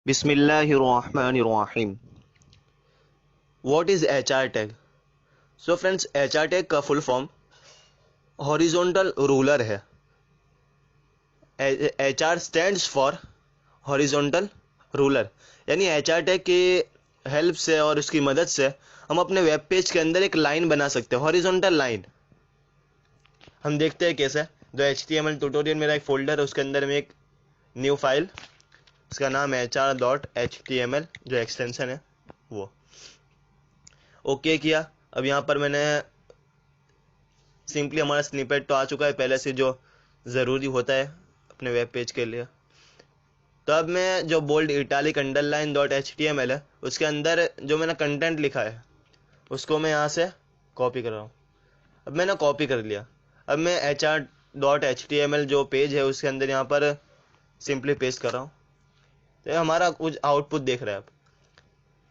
बिस्मिल्लाहिर्रहमानिर्रहीम। What is HR tag? So friends, HR tag का full form horizontal ruler है। HR stands for horizontal ruler, यानी HR tag की help से और उसकी मदद से हम अपने वेब पेज के अंदर एक लाइन बना सकते हैं, हॉरिजॉन्टल लाइन। हम देखते हैं कैसे। जो HTML ट्यूटोरियल मेरा एक फोल्डर है, उसके अंदर में एक न्यू फाइल, उसका नाम है HR.html, जो एक्सटेंशन है वो ओके किया। अब यहाँ पर मैंने सिंपली, हमारा स्निपेट तो आ चुका है पहले से जो ज़रूरी होता है अपने वेब पेज के लिए। तो अब मैं जो bold italic underline dot HTML है, उसके अंदर जो मैंने कंटेंट लिखा है उसको मैं यहाँ से कॉपी कर रहा हूँ। अब मैंने कॉपी कर लिया। अब मैं HR.html जो पेज है उसके अंदर यहाँ पर सिंपली पेस्ट कर रहा हूँ। तो हमारा कुछ आउटपुट देख रहे हैं आप।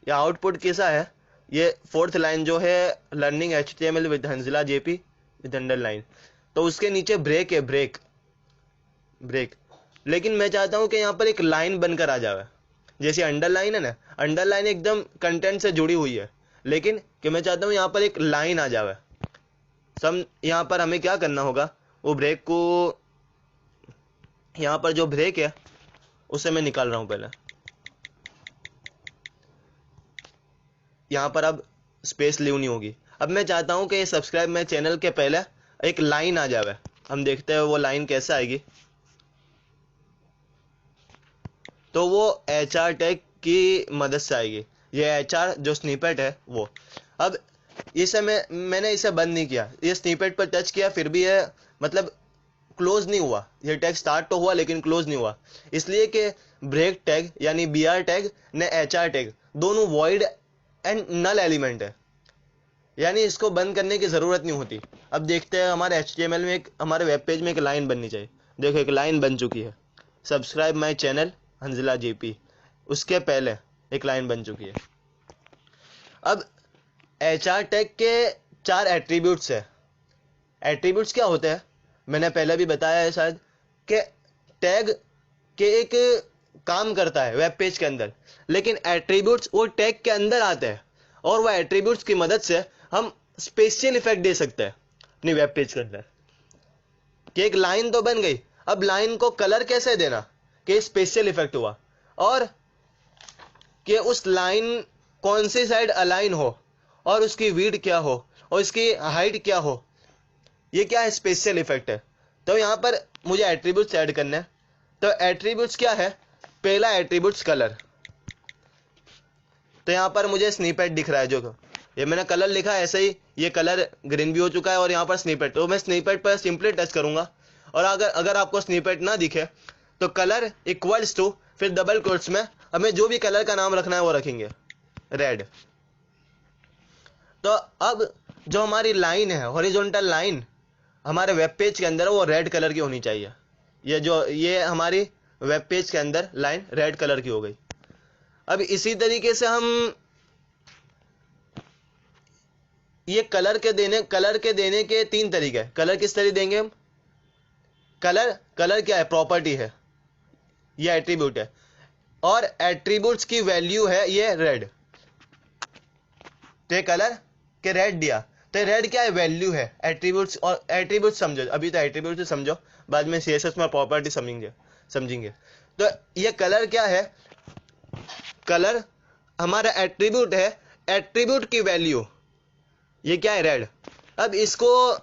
यह आउटपुट कैसा है? ये फोर्थ लाइन जो है, learning HTML with Hanzila JP with underline, तो उसके नीचे ब्रेक है, ब्रेक ब्रेक। लेकिन मैं चाहता हूं कि यहाँ पर एक लाइन बनकर आ जाए। जैसे अंडरलाइन है ना, अंडरलाइन एकदम कंटेंट से जुड़ी हुई है, लेकिन कि मैं चाहता हूँ यहाँ पर एक लाइन आ जाए। सब यहाँ पर हमें क्या करना होगा, वो ब्रेक को, यहाँ पर जो ब्रेक है उसे मैं निकाल रहा हूँ पहले। यहाँ पर अब स्पेस लीव नहीं होगी। अब मैं चाहता हूँ कि सब्सक्राइब माई चैनल के पहले एक लाइन आ जाए। हम देखते हैं वो लाइन कैसे आएगी। तो वो HR टैग की मदद से आएगी। ये HR जो स्निपेट है वो। अब इसे मैंने इसे बंद नहीं किया, ये स्निपेट पर टच किया, फिर भी ये मतलब क्लोज नहीं हुआ। ये टैग स्टार्ट तो हुआ लेकिन क्लोज नहीं हुआ, इसलिए कि ब्रेक टैग यानी BR टैग ने HR टैग दोनों वॉइड एंड नल एलिमेंट है, यानी इसको बंद करने की ज़रूरत नहीं होती। अब देखते हैं हमारे HTML में हमारे वेब पेज में एक लाइन बननी चाहिए। देखो, एक लाइन बन चुकी है, सब्सक्राइब माई चैनल हंजिला JP, उसके पहले एक लाइन बन चुकी है। अब HR टैग के 4 एट्रीब्यूट्स है। एट्रीब्यूट्स क्या होते हैं मैंने पहले भी बताया है शायद, कि टैग के एक काम करता है वेब पेज के अंदर, लेकिन एट्रीब्यूट्स वो टैग के अंदर आते हैं, और वह एट्रीब्यूट्स की मदद से हम स्पेशल इफेक्ट दे सकते हैं अपनी वेब पेज के अंदर। कि एक लाइन तो बन गई, अब लाइन को कलर कैसे देना कि स्पेशल इफेक्ट हुआ, और कि उस लाइन कौन सी साइड अलाइन हो, और उसकी विड्थ क्या हो, और इसकी हाइट क्या हो, ये क्या है, स्पेशल इफेक्ट है। तो यहां पर मुझे एट्रीब्यूट्स ऐड करने हैं। तो एट्रीब्यूट्स क्या है? पहला एट्रीब्यूट्स कलर। तो यहां पर मुझे स्निपेट दिख रहा है, जो ये मैंने कलर लिखा है ऐसे ही ये कलर ग्रीन भी हो चुका है, और यहाँ पर स्निपेट। तो मैं स्निपेट पर सिंपली टच करूंगा, और अगर अगर आपको स्निपेट ना दिखे तो कलर इक्वल्स टू, फिर डबल कोट्स में हमें जो भी कलर का नाम रखना है वो रखेंगे, रेड। तो अब जो हमारी लाइन है, हॉरिजॉन्टल लाइन हमारे वेब पेज के अंदर, वो रेड कलर की होनी चाहिए। ये हमारी वेब पेज के अंदर लाइन रेड कलर की हो गई। अब इसी तरीके से हम ये कलर के देने के 3 तरीके हैं। कलर किस तरह देंगे हम? कलर क्या है? प्रॉपर्टी है, ये एट्रीब्यूट है, और एट्रीब्यूट्स की वैल्यू है ये रेड। तो ये कलर के रेड दिया, तो रेड क्या है? वैल्यू है एट्रीब्यूट्स। और एट्रीब्यूट समझो, अभी तो एट्रीब्यूट से समझो, बाद में CSS में प्रॉपर्टी समझेंगे। तो ये कलर क्या है? कलर हमारा एट्रीब्यूट है, एट्रीब्यूट की वैल्यू ये क्या है? रेड। अब इसको,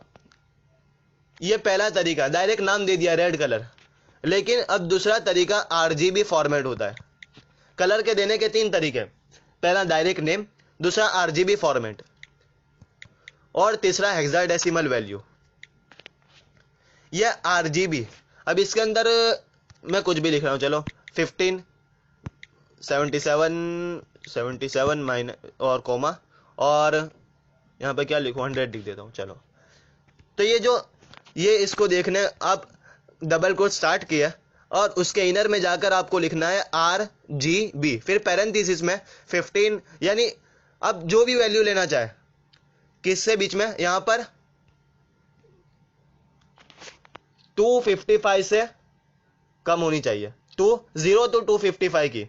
ये पहला तरीका डायरेक्ट नाम दे दिया रेड कलर, लेकिन अब दूसरा तरीका RGB फॉर्मेट होता है। कलर के देने के 3 तरीके, पहला डायरेक्ट नेम, दूसरा RGB फॉर्मेट, और तीसरा हेक्साडेसिमल वैल्यू। यह RGB। अब इसके अंदर मैं कुछ भी लिख रहा हूं, चलो 15 77 माइनस और कोमा, और यहाँ पे क्या लिखूं, 100 लिख देता हूँ, चलो। तो ये इसको देखने आप डबल कोट स्टार्ट किया, और उसके इनर में जाकर आपको लिखना है RGB, फिर पैरेंथेसिस में 15, यानी अब जो भी वैल्यू लेना चाहे, किससे बीच में, यहां पर 255 से कम होनी चाहिए, 0 to 255 की,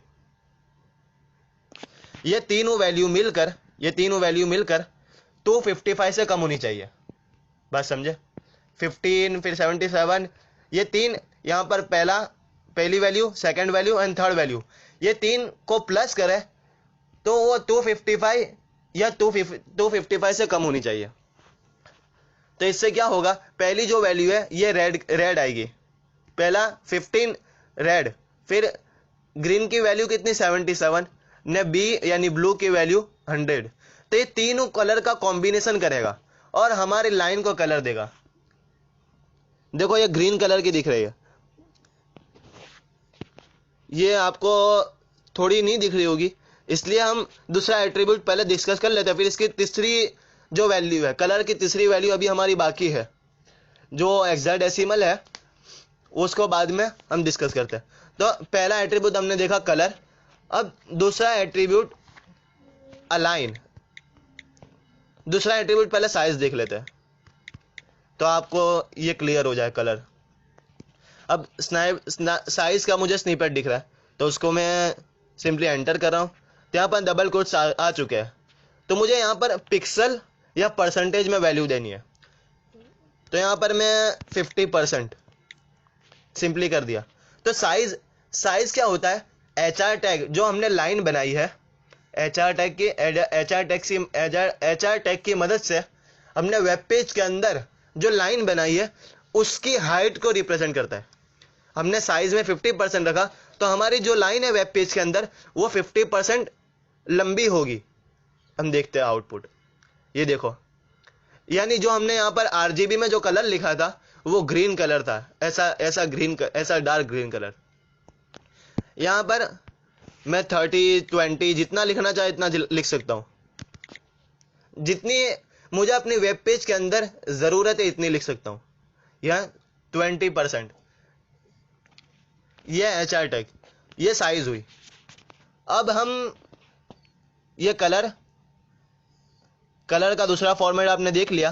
ये तीनों वैल्यू मिलकर 255 से कम होनी चाहिए। बात समझे? 15 फिर 77, ये तीन यहाँ पर पहली value, second value and third value, ये तीन को प्लस करे तो वो 255 या 255 से कम होनी चाहिए। तो इससे क्या होगा, पहली जो वैल्यू है ये रेड आएगी, पहला 15 रेड, फिर ग्रीन की वैल्यू कितनी 77 ने, बी यानी ब्लू की वैल्यू 100। तो ये तीनों कलर का कॉम्बिनेशन करेगा और हमारी लाइन को कलर देगा। देखो ये ग्रीन कलर की दिख रही है, ये आपको थोड़ी नहीं दिख रही होगी, इसलिए हम दूसरा एट्रीब्यूट पहले डिस्कस कर लेते हैं, फिर इसकी तीसरी जो वैल्यू है, कलर की तीसरी वैल्यू अभी हमारी बाकी है, जो हेक्साडेसिमल है, उसको बाद में हम डिस्कस करते हैं। तो पहला एट्रीब्यूट हमने देखा कलर, अब दूसरा एट्रीब्यूट अलाइन, दूसरा एट्रीब्यूट पहले साइज देख लेते हैं तो आपको ये क्लियर हो जाए कलर। अब साइज का मुझे स्निपेट दिख रहा है तो उसको मैं सिंपली एंटर कर रहा हूँ, तो यहाँ पर डबल कोट्स आ चुके हैं, तो मुझे यहाँ पर पिक्सल या परसेंटेज में वैल्यू देनी है, तो यहाँ पर मैं 50% सिंपली कर दिया। तो साइज क्या होता है, HR टैग जो हमने लाइन बनाई है, HR टैग की मदद से हमने वेब पेज के अंदर जो लाइन बनाई है उसकी हाइट को रिप्रेजेंट करता है। हमने साइज में 50% रखा तो हमारी जो लाइन है वेब पेज के अंदर वो 50% लंबी होगी। हम देखते हैं आउटपुट, ये देखो, यानी जो हमने यहाँ पर RGB में जो कलर लिखा था वो ग्रीन कलर था, ऐसा डार्क ग्रीन कलर। यहाँ पर मैं 30 20 जितना लिखना चाहे इतना लिख सकता हूँ, जितनी मुझे अपनी वेब पेज के अंदर जरूरत है इतनी लिख सकता हूँ। यह 20%, ये HR टैग, ये साइज हुई। अब हम ये कलर का दूसरा फॉर्मेट आपने देख लिया,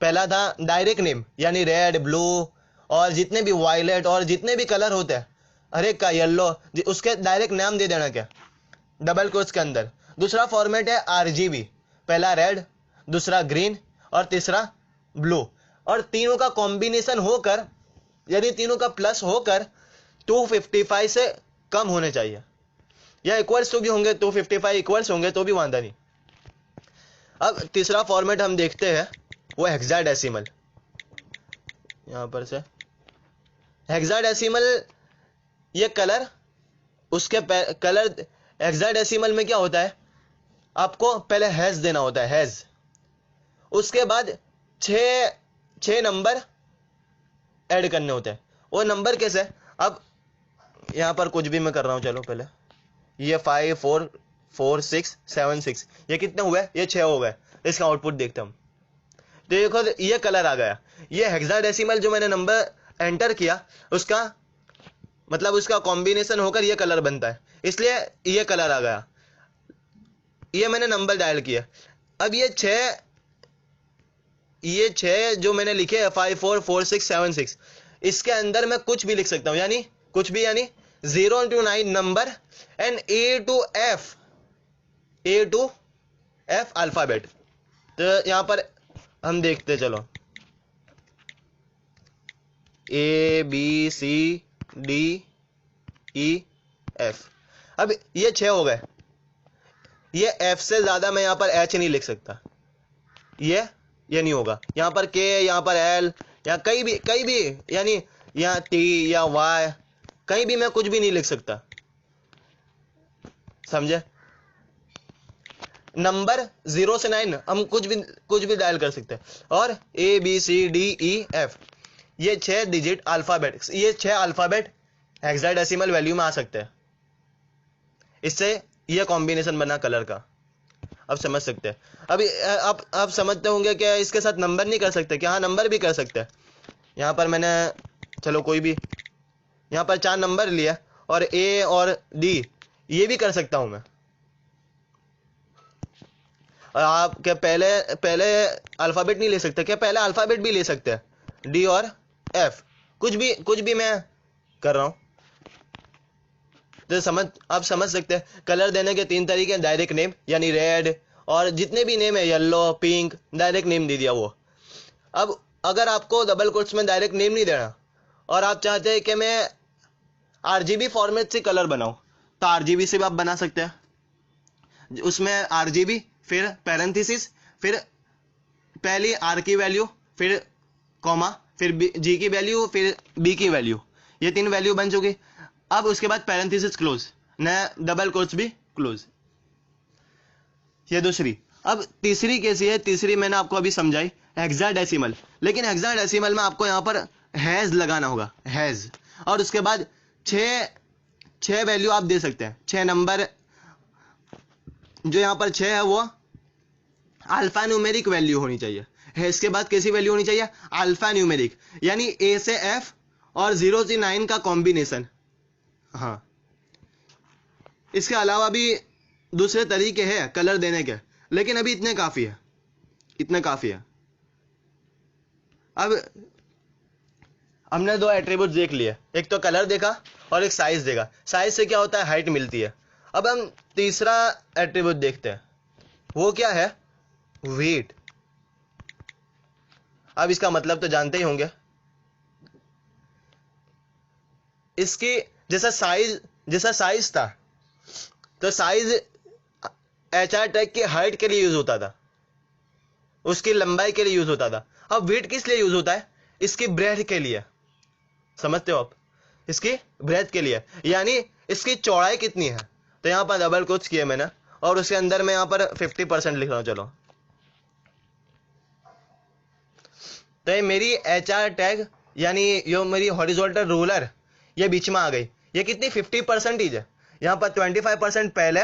पहला था डायरेक्ट नेम यानी रेड, ब्लू और जितने भी वायलेट और जितने भी कलर होते हैं, हर एक का येलो, उसके डायरेक्ट नाम दे देना क्या, डबल कोट्स के अंदर। दूसरा फॉर्मेट है RGB, पहला रेड, दूसरा ग्रीन और तीसरा ब्लू, और तीनों का कॉम्बिनेशन होकर यानी तीनों का प्लस होकर 255 से कम होने चाहिए, या इक्वल्स तो भी होंगे, 255 इक्वल्स होंगे तो भी वांधा नहीं। अब तीसरा फॉर्मेट हम देखते हैं वो हेक्साडेसिमल, यहां पर से हेक्साडेसिमल, ये कलर उसके कलर हेक्साडेसिमल में क्या होता है, आपको पहले हैज देना होता है, हैज, उसके बाद छह नंबर ऐड करने होते हैं। वो नंबर कैसे, अब यहां पर कुछ भी मैं कर रहा हूं, चलो पहले ये 5 4 4 6 7 6, ये कितने हुए, ये 6 हो गए। इसका आउटपुट देखते हम, तो देखो ये कलर आ गया, ये हेक्साडेसिमल जो मैंने नंबर एंटर किया उसका मतलब उसका कॉम्बिनेशन होकर ये कलर बनता है, इसलिए ये कलर आ गया, ये मैंने नंबर डायल किया। अब ये छह जो मैंने लिखे है 5 4 4 6 7 6, इसके अंदर मैं कुछ भी लिख सकता हूं, यानी कुछ भी, यानी 0 to 9 number and A to F alphabet. तो यहां पर हम देखते, चलो ABCDEF, अब ये 6 हो गए, ये F से ज्यादा मैं यहां पर H नहीं लिख सकता, ये नहीं होगा, यहां पर K, यहां पर L, या कहीं भी यानी यहाँ T या Y, कहीं भी मैं कुछ भी नहीं लिख सकता, समझे। नंबर 0 से 9 हम कुछ भी डायल कर सकते हैं, और ABCDEF ये 6 डिजिट अल्फाबेट, ये 6 अल्फाबेट हेक्साडेसिमल वैल्यू में आ सकते हैं, इससे ये कॉम्बिनेशन बना कलर का। अब समझ सकते हैं, अभी आप समझते होंगे कि इसके साथ नंबर नहीं कर सकते क्या, हाँ नंबर भी कर सकते हैं। यहाँ पर मैंने चलो कोई भी यहाँ पर 4 नंबर लिया, और A और D ये भी कर सकता हूं मैं। और आप क्या पहले अल्फाबेट नहीं ले सकते क्या, पहले अल्फाबेट भी ले सकते हैं, D और F, कुछ भी मैं कर रहा हूं। तो आप समझ सकते हैं कलर देने के 3 तरीके हैं। डायरेक्ट नेम यानी रेड, और जितने भी नेम है येलो, पिंक, डायरेक्ट नेम दे दिया वो। अब अगर आपको डबल कोट्स में डायरेक्ट नेम नहीं देना और आप चाहते हैं कि मैं आरजीबी फॉर्मेट से कलर बनाऊं, तो आरजीबी से भी आप बना सकते हैं। उसमें आरजीबी, फिर पैरेंथेसिस, फिर पहली आर की वैल्यू, फिर कॉमा, फिर जी की वैल्यू, फिर बी की वैल्यू, ये 3 वैल्यू बन चुकी। अब उसके बाद पैरेंथेसिस क्लोज, नया डबल कोट्स भी क्लोज, ये दूसरी। अब तीसरी कैसी है? तीसरी मैंने आपको अभी समझाई, हेक्साडेसिमल। लेकिन हेक्साडेसिमल में आपको यहां पर हैज लगाना होगा, हैज, और उसके बाद 6 वैल्यू आप दे सकते हैं। 6 नंबर जो यहां पर 6 है वो अल्फा न्यूमेरिक वैल्यू होनी चाहिए है। इसके बाद कैसी वैल्यू होनी चाहिए? अल्फा न्यूमेरिक, यानी ए से एफ और 0 से 9 का कॉम्बिनेशन। हाँ, इसके अलावा भी दूसरे तरीके हैं कलर देने के, लेकिन अभी इतने काफी है, इतने काफी है। अब हमने 2 एट्रीब्यूट देख लिए, एक तो कलर देखा और एक साइज देखा। साइज से क्या होता है? हाइट मिलती है। अब हम तीसरा एट्रीब्यूट देखते हैं, वो क्या है? वेट। अब इसका मतलब तो जानते ही होंगे। इसकी जैसा साइज था, तो साइज एचआर टैग की हाइट के लिए यूज होता था, उसकी लंबाई के लिए यूज होता था। अब वेट किस लिए यूज होता है? इसकी ब्रेथ के लिए। समझते हो आप? इसकी ब्रेथ के लिए, यानी इसकी चौड़ाई कितनी है। तो यहां पर डबल कोट्स किए मैंने, और उसके अंदर मैं यहां पर 50% लिख रहा हूं। चलो, तो ये मेरी एचआर टैग यानी यो मेरी हॉरिजॉन्टल रूलर ये बीच में आ गई। ये कितनी? 50% है। यहाँ पर 25% पहले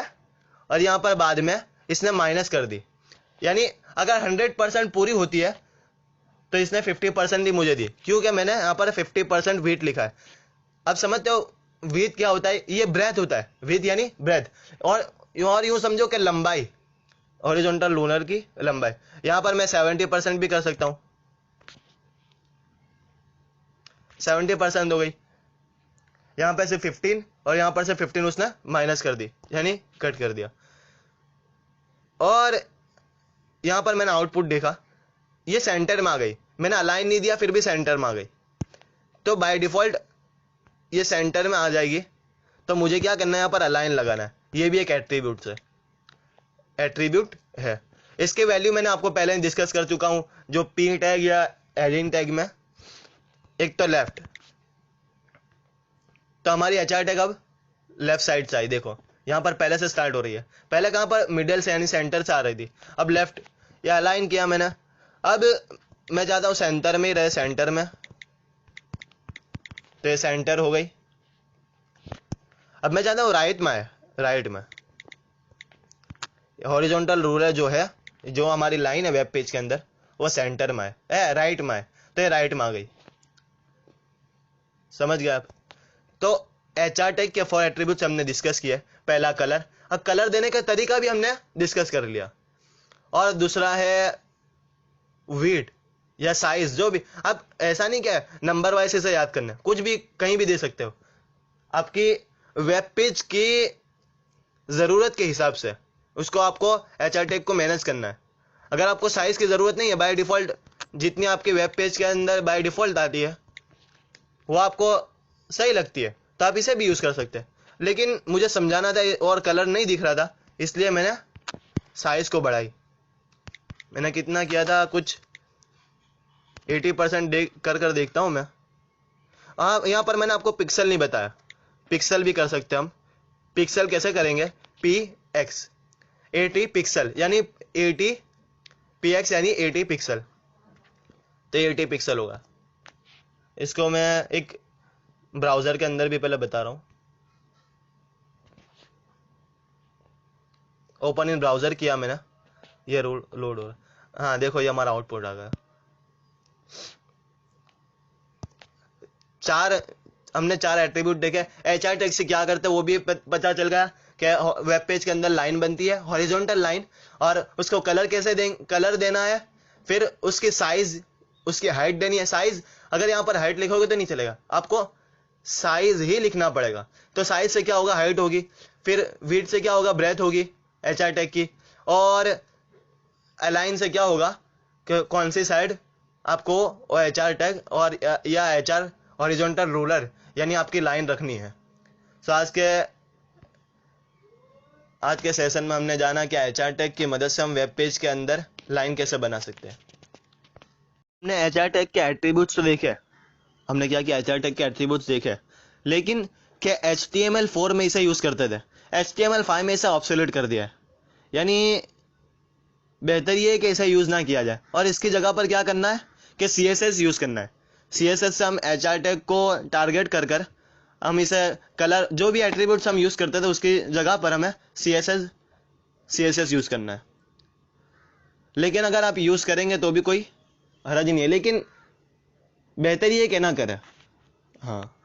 और यहाँ पर बाद में इसने माइनस कर दी। यानी अगर 100% पूरी होती है तो इसने 50% ही मुझे दी, क्योंकि मैंने यहाँ पर 50% वीट लिखा है। अब समझते हो वीट क्या होता है? ये ब्रेथ होता है, वीट यानी ब्रेथ। और यूं समझो कि लंबाई, हॉरिजॉन्टल लूनर की लंबाई। यहाँ पर मैं 70% भी कर सकता हूँ, 70% हो गई। यहां पर से 15 और यहां पर से 15 उसने माइनस कर दी, यानी कट कर दिया। और यहां पर मैंने आउटपुट देखा, ये सेंटर में आ गई। मैंने अलाइन नहीं दिया, फिर भी सेंटर में आ गई। तो बाय डिफॉल्ट ये सेंटर में आ जाएगी। तो मुझे क्या करना है? यहां पर अलाइन लगाना है। ये भी एक एट्रीब्यूट है। इसके वैल्यू मैंने आपको पहले डिस्कस कर चुका हूं, जो पी टैग या हेडिंग टैग में। एक तो लेफ्ट, तो हमारी एचआर टैग अब लेफ्ट साइड से आई। देखो यहां पर पहले से स्टार्ट हो रही है, पहले कहां पर? मिडिल से यानी सेंटर से आ रही थी, अब लेफ्ट। या अलाइन किया मैंने। अब मैं चाहता हूं सेंटर में ही रहे, सेंटर में, तो ये सेंटर हो गई। अब मैं चाहता हूं राइट में आए, राइट में। हॉरिजॉन्टल रूलर जो है, जो हमारी लाइन है वेब पेज के अंदर, वो सेंटर में है, राइट में है, तो ये राइट में आ गई। समझ गए आप? तो एचआर टैग के 4 एट्रीब्यूट्स हमने डिस्कस किए। पहला कलर, अब कलर देने का तरीका भी हमने डिस्कस कर लिया। और दूसरा है वेट या साइज, जो भी। अब ऐसा नहीं क्या है नंबर वाइज इसे याद करना, कुछ भी कहीं भी दे सकते हो, आपकी वेब पेज की जरूरत के हिसाब से उसको आपको एचआर टैग को मैनेज करना है। अगर आपको साइज की जरूरत नहीं है, बाय डिफॉल्ट जितनी आपकी वेब पेज के अंदर बाय डिफॉल्ट आती है वो आपको सही लगती है, तो आप इसे भी यूज कर सकते हैं। लेकिन मुझे समझाना था और कलर नहीं दिख रहा था, इसलिए मैंने साइज को बढ़ाई। मैंने कितना किया था? कुछ 80% कर देखता हूं मैं। हाँ, यहां पर मैंने आपको पिक्सल नहीं बताया, पिक्सल भी कर सकते हैं हम। पिक्सल कैसे करेंगे? पी एक्स, 80 पिक्सल यानी 80 पी एक्स यानी 80 पिक्सल, तो 80 पिक्सल होगा। इसको मैं एक ब्राउजर के अंदर भी पहले बता रहा हूं। ओपन इन ब्राउजर किया मैंने, ये लोड हो रहा। हाँ देखो, ये हमारा आउटपुट आ गया। हमने 4 एट्रीब्यूट देखे। एचआर टैग से क्या करते हैं वो भी पता चल गया कि वेब पेज के अंदर लाइन बनती है, हॉरिजॉन्टल लाइन, और उसको कलर कैसे कलर देना है, फिर उसकी साइज, उसकी हाइट देनी है। साइज, अगर यहाँ पर हाइट लिखोगे तो नहीं चलेगा, आपको साइज ही लिखना पड़ेगा। तो साइज से क्या होगा, हाइट होगी, फिर विड्थ से क्या होगा, ब्रेथ होगी एचआर टैग की, और अलाइन से क्या होगा कि कौन सी साइड आपको एचआर टैग और या एचआर हॉरिजॉन्टल रूलर यानी आपकी लाइन रखनी है। सो आज के सेशन में हमने जाना कि एचआर टैग की मदद से हम वेब पेज के अंदर लाइन कैसे बना सकते हैं। हमने एचआर टैग के एट्रीब्यूट्स तो देखे, हमने क्या किया, एचआर टैग के एट्रीब्यूट्स देखे, लेकिन क्या HTML4 में इसे यूज करते थे, HTML5 में इसे ऑब्सोल्यूट कर दिया है, यानी बेहतर ये है कि इसे यूज ना किया जाए और इसकी जगह पर क्या करना है कि CSS यूज करना है। CSS से हम एचआर टैग को टारगेट कर कर हम इसे कलर, जो भी एट्रीब्यूट्स हम यूज करते थे उसकी जगह पर हमें CSS यूज करना है। लेकिन अगर आप यूज करेंगे तो भी कोई हर्ज नहीं है, लेकिन बेहतर ये कि ना करें। हाँ।